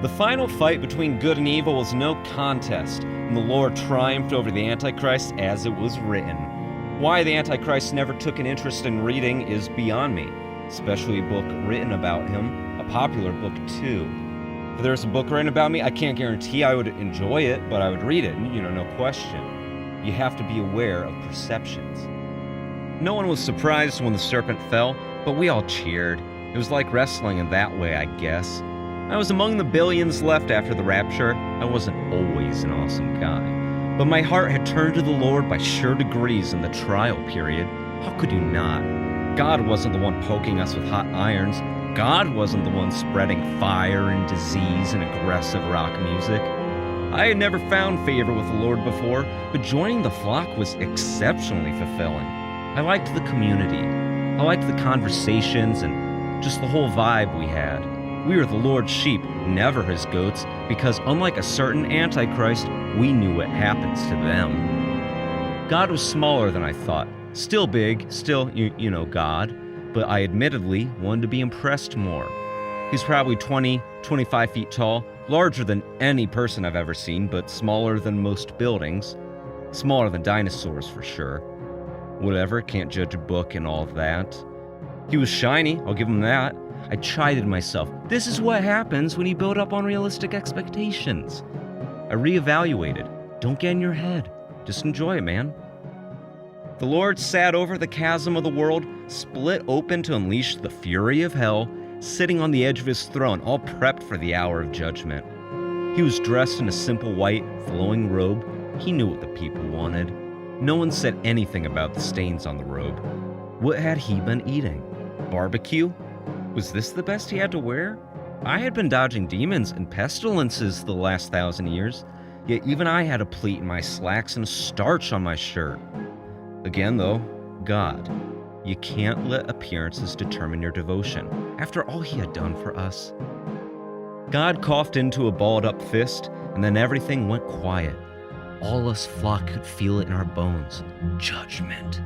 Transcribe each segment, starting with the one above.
The final fight between good and evil was no contest, and the Lord triumphed over the Antichrist as it was written. Why the Antichrist never took an interest in reading is beyond me, especially a book written about him, a popular book too. If there's a book written about me, I can't guarantee I would enjoy it, but I would read it, no question. You have to be aware of perceptions. No one was surprised when the serpent fell, but we all cheered. It was like wrestling in that way, I guess. I was among the billions left after the rapture. I wasn't always an awesome guy, but my heart had turned to the Lord by sure degrees in the trial period. How could you not? God wasn't the one poking us with hot irons. God wasn't the one spreading fire and disease and aggressive rock music. I had never found favor with the Lord before, but joining the flock was exceptionally fulfilling. I liked the community. I liked the conversations and just the whole vibe we had. We were the Lord's sheep, never his goats, because unlike a certain Antichrist, we knew what happens to them. God was smaller than I thought. Still big, still, God, but I admittedly wanted to be impressed more. He's probably 20, 25 feet tall, larger than any person I've ever seen, but smaller than most buildings. Smaller than dinosaurs for sure. Whatever, can't judge a book and all of that. He was shiny, I'll give him that. I chided myself. This is what happens when you build up unrealistic expectations. I reevaluated. Don't get in your head. Just enjoy it, man. The Lord sat over the chasm of the world, split open to unleash the fury of hell, sitting on the edge of his throne, all prepped for the hour of judgment. He was dressed in a simple white, flowing robe. He knew what the people wanted. No one said anything about the stains on the robe. What had he been eating? Barbecue? Was this the best he had to wear? I had been dodging demons and pestilences the last 1,000 years, yet even I had a pleat in my slacks and a starch on my shirt. Again, though, God. You can't let appearances determine your devotion, after all he had done for us. God coughed into a balled-up fist, and then everything went quiet. All us flock could feel it in our bones. Judgment.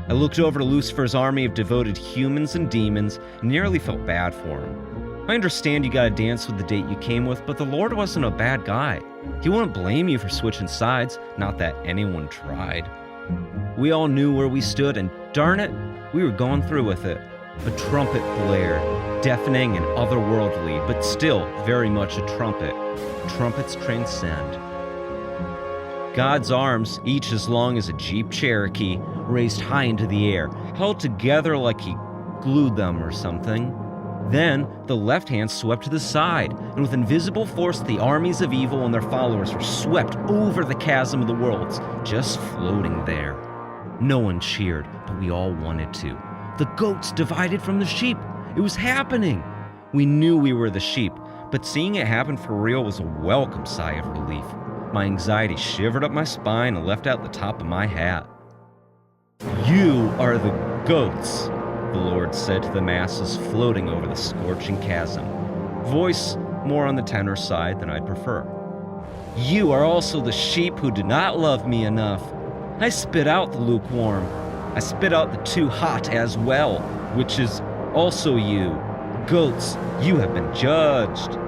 I looked over to Lucifer's army of devoted humans and demons and nearly felt bad for him. I understand you gotta dance with the date you came with, but the Lord wasn't a bad guy. He wouldn't blame you for switching sides, not that anyone tried. We all knew where we stood, and darn it, we were going through with it. A trumpet blared, deafening and otherworldly, but still very much a trumpet. Trumpets transcend. God's arms, each as long as a Jeep Cherokee, raised high into the air, held together like he glued them or something. Then, the left hand swept to the side, and with invisible force, the armies of evil and their followers were swept over the chasm of the worlds, just floating there. No one cheered, but we all wanted to. The goats divided from the sheep. It was happening. We knew we were the sheep, but seeing it happen for real was a welcome sigh of relief. My anxiety shivered up my spine and left out the top of my hat. You are the goats, the Lord said to the masses floating over the scorching chasm. Voice more on the tenor side than I'd prefer. You are also the sheep who did not love me enough. I spit out the lukewarm. I spit out the too hot as well, which is also you. Goats, you have been judged.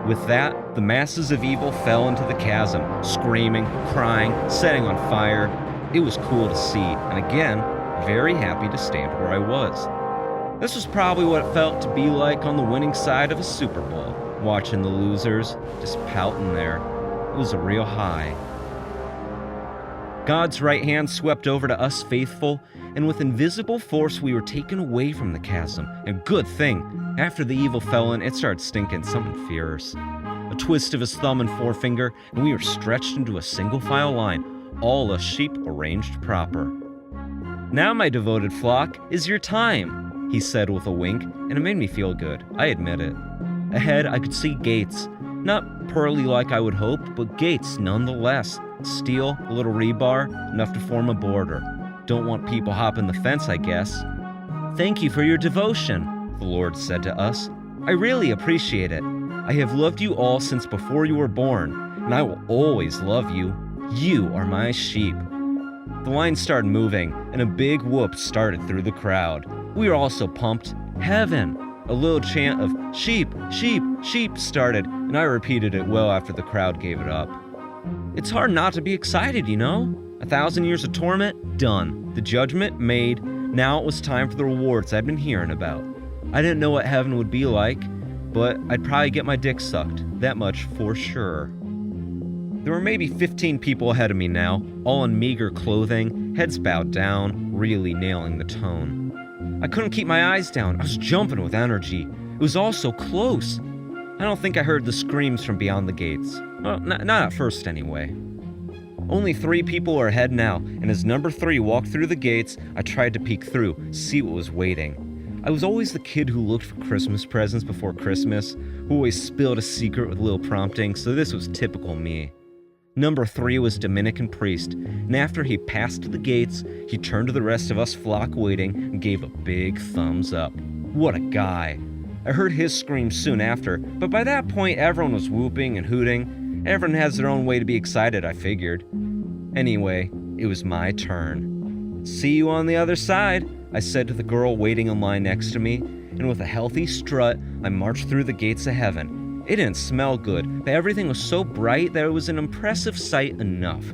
With that, the masses of evil fell into the chasm, screaming, crying, setting on fire. It was cool to see, and again, very happy to stand where I was. This was probably what it felt to be like on the winning side of a Super Bowl, watching the losers just pouting there. It was a real high. God's right hand swept over to us faithful, and with invisible force we were taken away from the chasm. And good thing. After the evil fell in, it started stinking something fierce. A twist of his thumb and forefinger, and we were stretched into a single file line, all us sheep arranged proper. Now, my devoted flock, is your time, he said with a wink, and it made me feel good, I admit it. Ahead, I could see gates. Not pearly like I would hope, but gates nonetheless. Steel, a little rebar, enough to form a border. Don't want people hopping the fence, I guess. Thank you for your devotion, the Lord said to us. I really appreciate it. I have loved you all since before you were born, and I will always love you. You are my sheep. The line started moving, and a big whoop started through the crowd. We were all so pumped. Heaven! A little chant of sheep, sheep, sheep started, and I repeated it well after the crowd gave it up. It's hard not to be excited, you know? 1,000 years of torment, done. The judgment, made. Now it was time for the rewards I'd been hearing about. I didn't know what heaven would be like, but I'd probably get my dick sucked. That much for sure. There were maybe 15 people ahead of me now, all in meager clothing, heads bowed down, really nailing the tone. I couldn't keep my eyes down. I was jumping with energy. It was all so close. I don't think I heard the screams from beyond the gates. Well, not at first anyway. Only 3 people were ahead now, and as number 3 walked through the gates, I tried to peek through, see what was waiting. I was always the kid who looked for Christmas presents before Christmas, who always spilled a secret with little prompting, so this was typical me. Number 3 was Dominican priest, and after he passed the gates, he turned to the rest of us flock waiting and gave a big thumbs up. What a guy. I heard his scream soon after, but by that point everyone was whooping and hooting. Everyone has their own way to be excited, I figured. Anyway, it was my turn. See you on the other side, I said to the girl waiting in line next to me, and with a healthy strut, I marched through the gates of heaven. It didn't smell good, but everything was so bright that it was an impressive sight enough.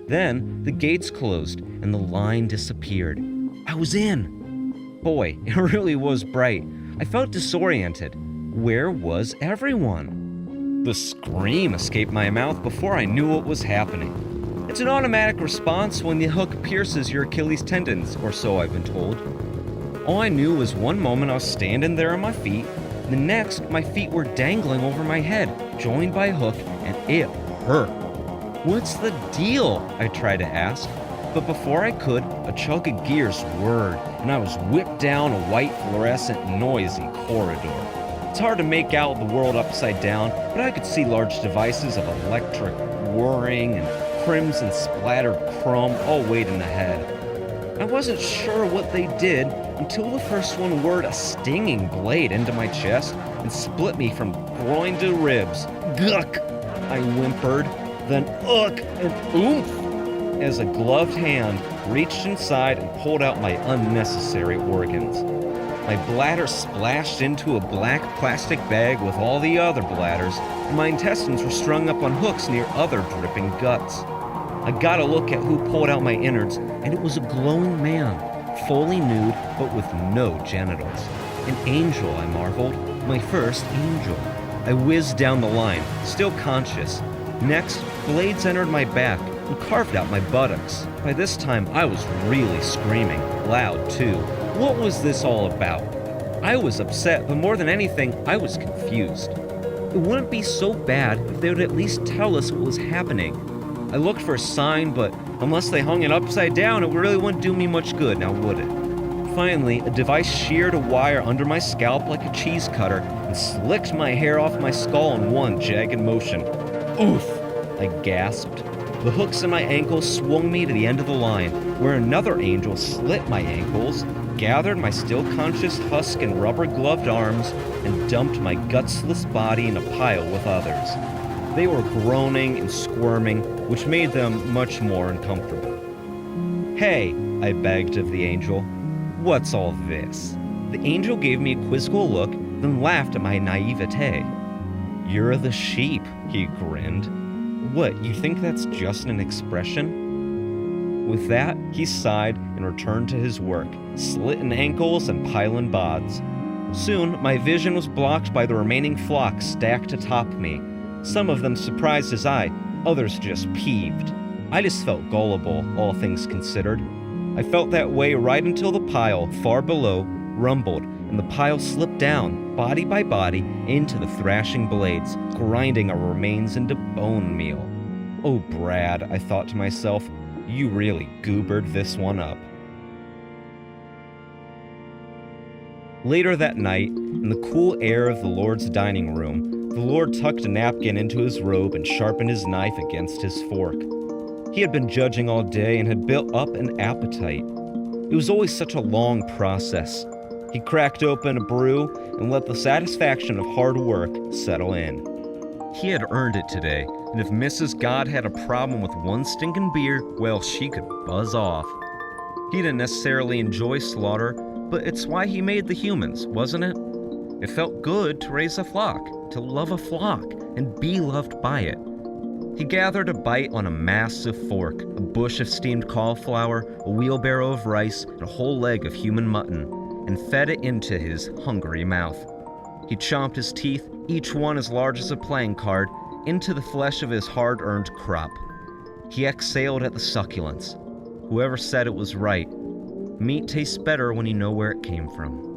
Then, the gates closed, and the line disappeared. I was in! Boy, it really was bright. I felt disoriented. Where was everyone? The scream escaped my mouth before I knew what was happening. It's an automatic response when the hook pierces your Achilles tendons, or so I've been told. All I knew was one moment I was standing there on my feet, the next, my feet were dangling over my head, joined by a hook, and it hurt. What's the deal? I tried to ask. But before I could, a chunk of gears whirred, and I was whipped down a white, fluorescent, noisy corridor. It's hard to make out the world upside down, but I could see large devices of electric whirring and crimson splattered chrome all waiting ahead. I wasn't sure what they did until the first one whirred a stinging blade into my chest and split me from groin to ribs. Guck! I whimpered, then ugh and oomph as a gloved hand reached inside and pulled out my unnecessary organs. My bladder splashed into a black plastic bag with all the other bladders, and my intestines were strung up on hooks near other dripping guts. I got a look at who pulled out my innards, and it was a glowing man, fully nude but with no genitals. An angel, I marveled. My first angel. I whizzed down the line, still conscious. Next, blades entered my back and carved out my buttocks. By this time, I was really screaming, loud too. What was this all about? I was upset, but more than anything, I was confused. It wouldn't be so bad if they would at least tell us what was happening. I looked for a sign, but unless they hung it upside down, it really wouldn't do me much good, now would it? Finally, a device sheared a wire under my scalp like a cheese cutter and slicked my hair off my skull in one jagged motion. Oof! I gasped. The hooks in my ankles swung me to the end of the line, where another angel slit my ankles, gathered my still-conscious husk and rubber-gloved arms, and dumped my gutsless body in a pile with others. They were groaning and squirming, which made them much more uncomfortable. Hey, I begged of the angel. What's all this? The angel gave me a quizzical look, then laughed at my naivete. You're the sheep, he grinned. What, you think that's just an expression? With that, he sighed and returned to his work, slitting ankles and piling bods. Soon, my vision was blocked by the remaining flock stacked atop me. Some of them surprised as others just peeved. I just felt gullible, all things considered. I felt that way right until the pile, far below, rumbled, and the pile slipped down, body by body, into the thrashing blades, grinding our remains into bone meal. Oh, Brad, I thought to myself, you really goobered this one up. Later that night, in the cool air of the Lord's dining room, the Lord tucked a napkin into his robe and sharpened his knife against his fork. He had been judging all day and had built up an appetite. It was always such a long process. He cracked open a brew and let the satisfaction of hard work settle in. He had earned it today, and if Mrs. God had a problem with one stinking beer, well, she could buzz off. He didn't necessarily enjoy slaughter, but it's why he made the humans, wasn't it? It felt good to raise a flock, to love a flock, and be loved by it. He gathered a bite on a massive fork, a bush of steamed cauliflower, a wheelbarrow of rice, and a whole leg of human mutton, and fed it into his hungry mouth. He chomped his teeth, each one as large as a playing card, into the flesh of his hard-earned crop. He exhaled at the succulence. Whoever said it was right. Meat tastes better when you know where it came from.